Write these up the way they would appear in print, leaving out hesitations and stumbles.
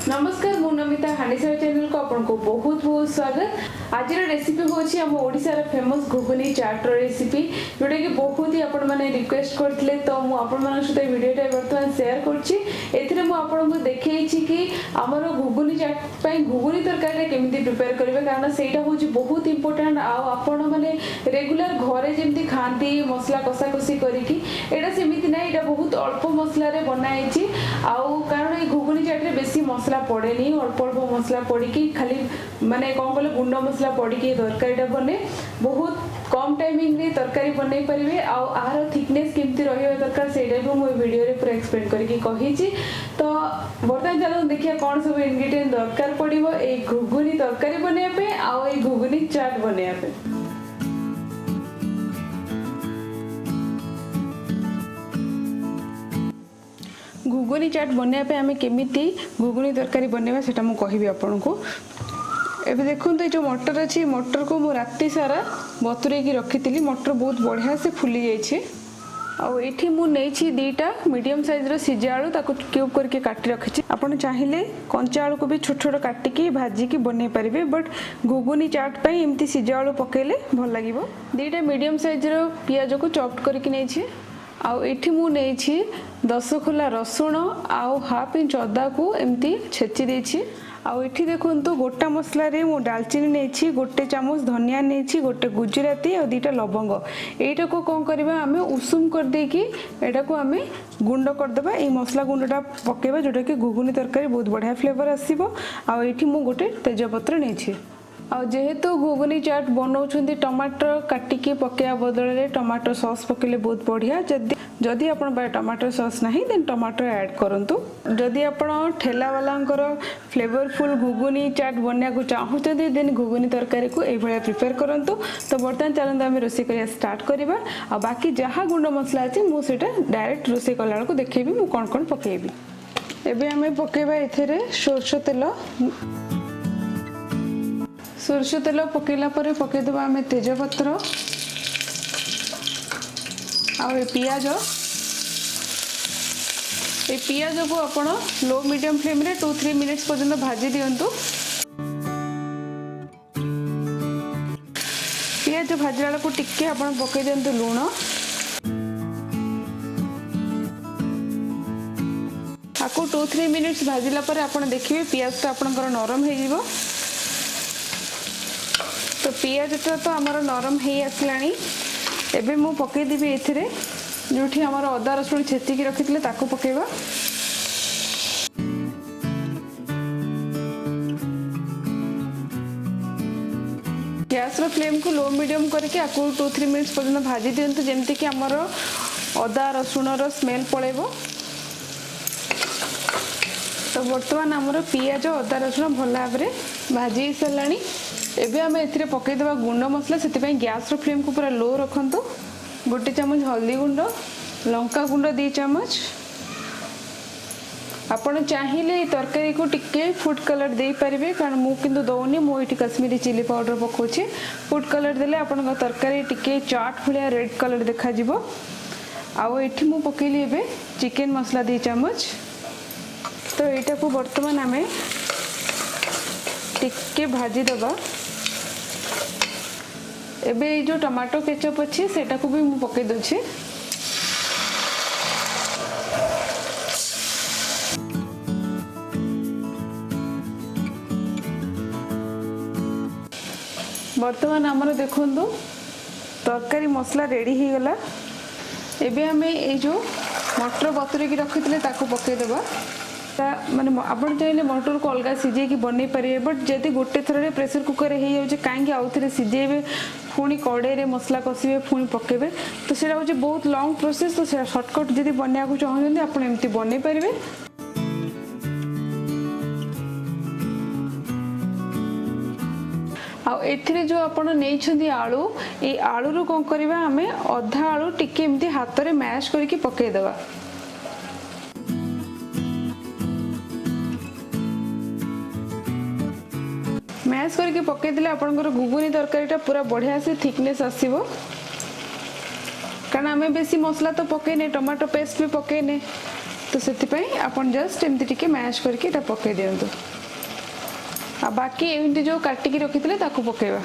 नमस्कार मु नमिता हांडीशाला चैनल को आपन को बहुत बहुत स्वागत। आज रेसिपी होची हम ओडिसा रे फेमस घुगुनी चाट रेसिपी जोटा कि बहुत ही आपण माने रिक्वेस्ट करथिले तो मु आपण मानक सहित वीडियोटा वर्तमान शेयर करछि। एथिरे मु आपण को देखैछि कि हमर घुगुनी चाट पई घुगुनी तरकारी केमिति प्रिपेयर करबे कारण सेटा होची बहुत इंपोर्टेंट। आ आपण माने रेगुलर घरे जेमति खांती मसला कसा कसी करिकि एटा सेमिति नै, एटा बहुत अल्प मसला रे बनाइछि। आउ कारण ए घुगुनी चाट रे बेसी मसला पड़े नहीं, अल्प अल्प मसला पड़ी खाली माने कौन कले गुंड मसला पड़ी तरकारीटा बने बहुत कम टाइमिंग रे तरकारी बनई परिवे। आर थिकनेस केमती रहिबा दरकार सेटा भी मो वीडियो रे पूरा एक्सप्लेन करके कहिछि। तो बर्तमान चलो देखिया कौन सब इंग्रेडिएंट दरकार पड़िबो ए घुगुनी तरकारी बनैया पे आ ए घुगुनी चाट बनैया पे। घुगुनी चाट बनैया पे आमे केमिति घुगुनी तरकारी बनैबा सेटा मु कहिबी आपन को। एबे देखुन तो जो मटर अछि मटर को मु राती सारा बतुरे की रखितिली। मटर बहुत बढ़िया से फुली जाय छै। आ एठी मु नै छी दीटा मीडियम साइज रो सिजा आलू ताको क्यूब करके काटी रखि छी। आपन चाहिले कंचा आलू को भी छोट छोट काटी के भाजी के बनै परिबे, बट घुगुनी चाट पई एम्ति सिजा आलू पकेले भल लागिवो। दीटा मीडियम साइज रो पियाज को चॉप करके नै छी। आउ एठी मु नै छी 10 खोला रसुण आउ हाफ इंच अदा को एम्ति छेची दे छी। आउ एठी देखुन तो गोटा मसला रे मु दालचीनी नै छी, गोटे चामच धनिया नै छी, गोटे गुजराती और दीटा लवंग। एटा को कोन करबा हमें उषुम कर दे कि एटा को हमें गुंड कर देबा। ए मसला गुंडटा पकेबा जोटा कि घुगुनी तरकारी बहुत बढ़िया फ्लेवर आसीबो। आउ एठी मु गोटे तेजपत्र नै छी। आ जेहेतु घुगुनी चाट बनाउछन्ती टमाटर काटिकी पकेया बदले टमाटर सॉस पकेले बहुत बढ़िया। जदि आपण बाय टमाटर सॉस नहीं देन टमाटर ऐड करंतु। जदि आपण ठेला वालांकर फ्लेवरफुल घुगुनी चाट बनया को चाहूचंती देन घुगुनी तरकारी को ए भलिया प्रिपेयर करंतु। तो बर्तमान चलंत आमे रोसे करिया स्टार्ट करबा। आ बाकी जहा गुंड मसला अछि मु सेटा डायरेक्ट रोसे कला को देखेबी मु कोन कोन पकेबी। एबे आमे पकेबा एथेरे सरसो तेल पकेला परे पके देबा आमे तेजपत्र और पियाज को आपण लो मीडियम फ्लेम रे 2-3 मिनिट्स पर्यंत भाजी दियंतु। पियाज भाजला को टिके आपण पके दियंतु लूण। आको 2-3 मिनिट्स भाजिला परे आपण देखिबे पियाज तो आपनकर नरम हे जिवो। तो पियाज तो आमर नरम हे आसलानी। एबे मु पके दिबे एथिरे जोठी हमर अदा रसुण छेची की रखितले ताको पकेबा। गैस रो फ्लेम को लो मीडियम करके आको 2-3 मिनिट्स पर्यंत भाजी दियंतु जेमति कि हमर अदा रसुण रो स्मेल पळेबो। तो वर्तमान हमर पियाज अदा रसुण भल भाबरे भाजी सरलानी। एबे आमे एथिरे पके देबा गुंड मसला। सेति पई गैस रो फ्लेम को पूरा लो रखंतु। गोटे चामच हल्दी गुंड, लंका गुंड 2 चामच। आपण चाहिले तरकारी को टिके फूड कलर दे परिबे कारण मु किंतु दउनी मु इठी कश्मीरी चिली पाउडर पकोछि। फूड कलर देले आपण का तरकारी टिके चाट फुलिया रेड कलर देखा जिवो। आउ एठी मु पकेली एबे चिकन मसला 2 चामच। तो एटा को वर्तमान आमे टिके भाजी दबा। एबे जो टमाटो केचप अछि सेटा को भी मु पके दोछि। वर्तमान हमर देखंदो तरकारी मसला रेडी हे गला। एबे हमें ए जो मटर बतुरे की रखितले ताको पके देबा। माने आपण चाहिले मटर को अलगा सिजे की बनै परिबे, बट जदि गोटे थरे प्रेशर कुकर हे जाउचे कांगे आउ थरे सिजेबे पुणी कड़े रे मसला कसिबे पुणी पकेबे तो सेटा होचे बहुत लॉन्ग प्रोसेस। तो सेटा शॉर्टकट जदि बनया को चाहउछन्ती आपण एम्ति बनै परिबे। आ एथिरे जो आपण नेइछन्ती आलू ए आलू रो कोन करबा हमें आधा आलू टिके एम्ति हाथ रे मैश करके पके देबा। मैश करके पके दिले आपनकर घुगुनी तरकारीटा पूरा बढ़िया से थिकनेस आसीबो। कारण आमे बेसी मसला तो पकेने, टमाटो पेस्ट भी पकेने, तो से आपन जस्ट एमती टिके मैश करके एटा पके दियंतु आ बाकी एमती जो काटिकी रखिथिले ताको पकेबा।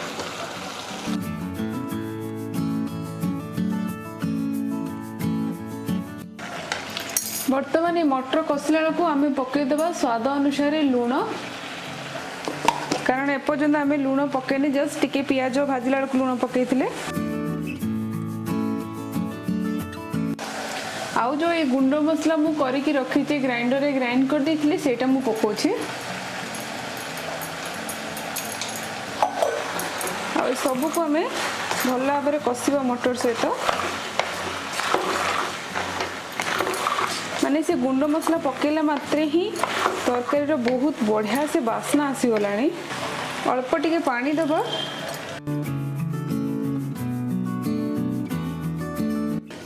बर्तमान ये मटर कषिला बेलू आम पकईदेवा स्वाद अनुसार लुण, कारण एपर्यंत आम लुण पकईनी जस्ट टिके पियाज भाजिला बेलू लुण पकईथिले। आउ जो ये गुंड मसला मु करके रखी ग्राइंडर रे ग्राइंड कर देथिले सेटा मु पकोछि। आ सब को आम भल भाव में कषिबा मटर सहित, माने से गुंड मसला पकेला मात्रे ही तरकारी रो बहुत बढ़िया से बास्ना आसीगलानी। अल्प टिके पानी दबा,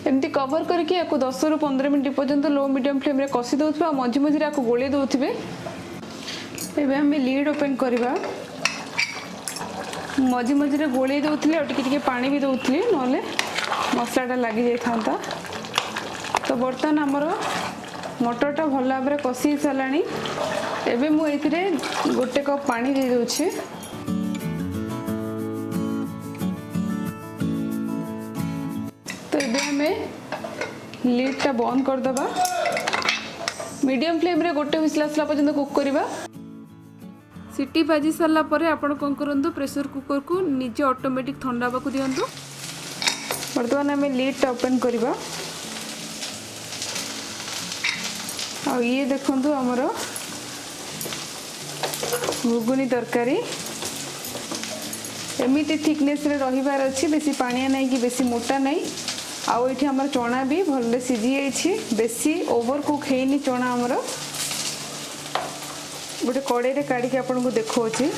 एमती कवर करके या 10 रु 15 मिनट पर्यंत लो मीडियम फ्लेम रे कषि दउथबा आ मझी मझी रे गोले दउथबे। एबे हम लीड ओपन करबा, मझी मझी रे गोले दउथले और टिके टिके पानी भी दउथली नले मसलाटा लागि जाय थांता। तो बर्तमान हमर मटरटा भल भाव में कषि साराणी। एबे मु एथिरे 1 कप पानी दे दउछि। तो एबे हमें लीडटा बंद कर दबा, मीडियम फ्लेम रे 1 विसल आसला पर्यंत कुक करबा। सीटी बाजी सारा पर आपण कोन करंतु प्रेशर कुकर को निजे ऑटोमेटिक ठंडा बाकू दियंतु। बर्तमान हमें लीडटा ओपन करबा। आ ये देखंतु हमर घुगुनी तरकारी एमिति थिकनेस रे रहिबार अछि, बेसी पानिया नै कि बेसी मोटा नै। आउ एठी हमर चना भी भलले सिझी जाइछि, बेसी ओवर कुक हेनी चना हमर। गोटे कड़े रे काढी के आपन को देखौछि।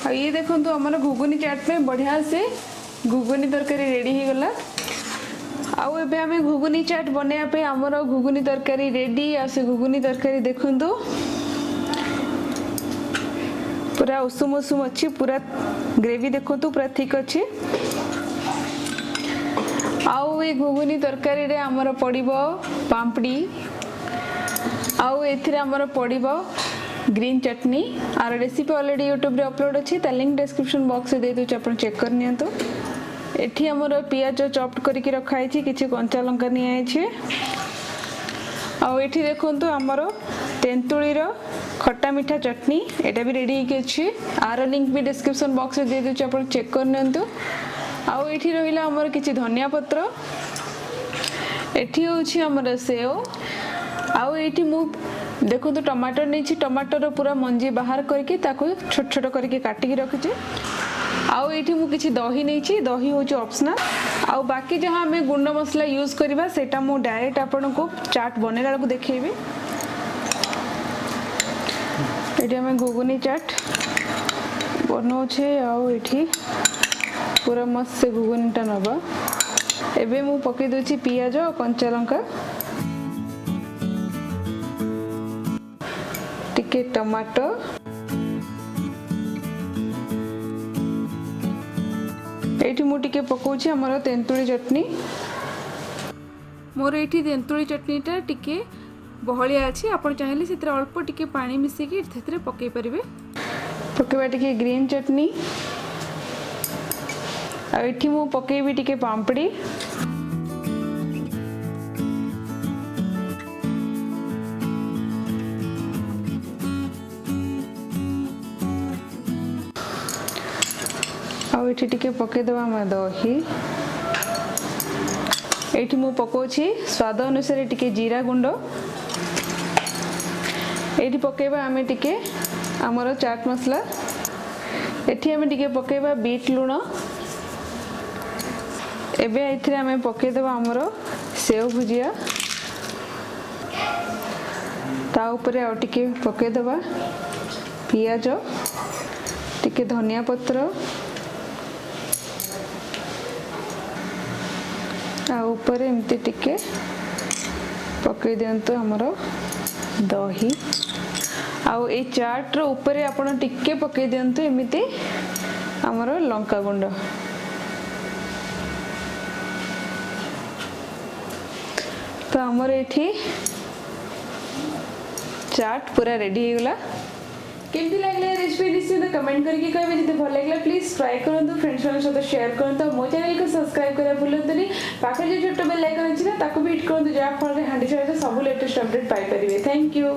आ ये देखंतु हमर घुगुनी चाट में बढ़िया से घुगुनी तरकारी रेडी हो गला। आउ एबे हमें घुगुनी चाट बनाया पे हमर घुगुनी तरकारी रेडी। आ से घुगुनी तरकारी देखंतु पूरा उषुम उषुम अच्छी, पूरा ग्रेवी देखंतु पूरा थिक अच्छी। आउ ए घुगुनी तरकारी रे हमर पड़िबो पांपड़ी, आउ एथिरे हमर पड़िबो ग्रीन चटनी। आर रेसिपी ऑलरेडी यूट्यूब रे अपलोड अछि, ता लिंक डिस्क्रिप्शन बॉक्स रे दे दउ, आपण चेक कर नियंतु। एठी हमर पियाज चॉप्ड करके रखाई छी, किछि कंचा लंका नि आइ छी। आ एठी देखंतु हमर तेंतुली रो खट्टा मीठा चटनी, एटा भी रेडी हे अछि। आर लिंक भी डिस्क्रिप्शन बॉक्स रे दे दउ, आपण चेक कर नियंतु। आ एठी रहिला हमर किछि धनिया पत्र, एठी होछि हमर सेव। आ एठी मु देखो तो टमाटर नहीं, टमाटर पूरा मंजी बाहर करके ताको छोट छोट करके काटिकी रखी। आउ एठी मु किछि दही नहीं, दही होची ऑप्शनल। आउ बाकी जहां हमें गुंड मसला यूज करबा सेटा मु डायरेक्ट आपन को चाट बनेला को देखेबी। एठी हमें घुगुनी चाट बनो छे। आउ एठी पूरा मस्त से घुगुनीटा नबा। एबे मु पके दोची पियाज और कंचा लंका, टिके टमाटो, एठी मु टिके पकोछि हमर तेंतुली चटनी। मोर एठी तेंतुली चटनीटा टिके बहलिया अछि, आपण चाहेले सेतरे अल्प टिके पानी मिसे के सेतरे पके परिबे। पकेबा टिके ग्रीन चटनी, आ एठी मु पकेबी टिके पांपड़ी, आउ एठी टिके पके दबा हम दही। एठी मु पकोछि स्वाद अनुसार टिके जीरा गुंड, एठी पकेबा हमें टिके हमर चाट मसला, एठी हमें टिके पकेबा बीट लूण। एबे एथिरे हमें पके दबा हमर सेव भुजिया, ता ऊपर और टिके पके दबा पियाज, टिके धनिया पत्र, आ ऊपर एमती टिके पके दियंतु हमर दही। आउ ए चाट रो ऊपर आपण टिके पके दियंतु एमिति हमर लंका गुंड। तो आमर ये चाट पूरा रेडी हो गला केमती लागले रेसिपी निश्चित कमेंट करके कहबे जदि भल लागला प्लीज ट्राई करंतु फ्रेंड्स मान सहित शेयर करंतु मो चैनल को सब्सक्राइब करा भूलंतुनी पाखे जो छोट बेल आइकन अछि ना ताको भी हिट करंतु जा फल रे हांडी सब लेटेस्ट अपडेट पाई परिबे थैंक यू।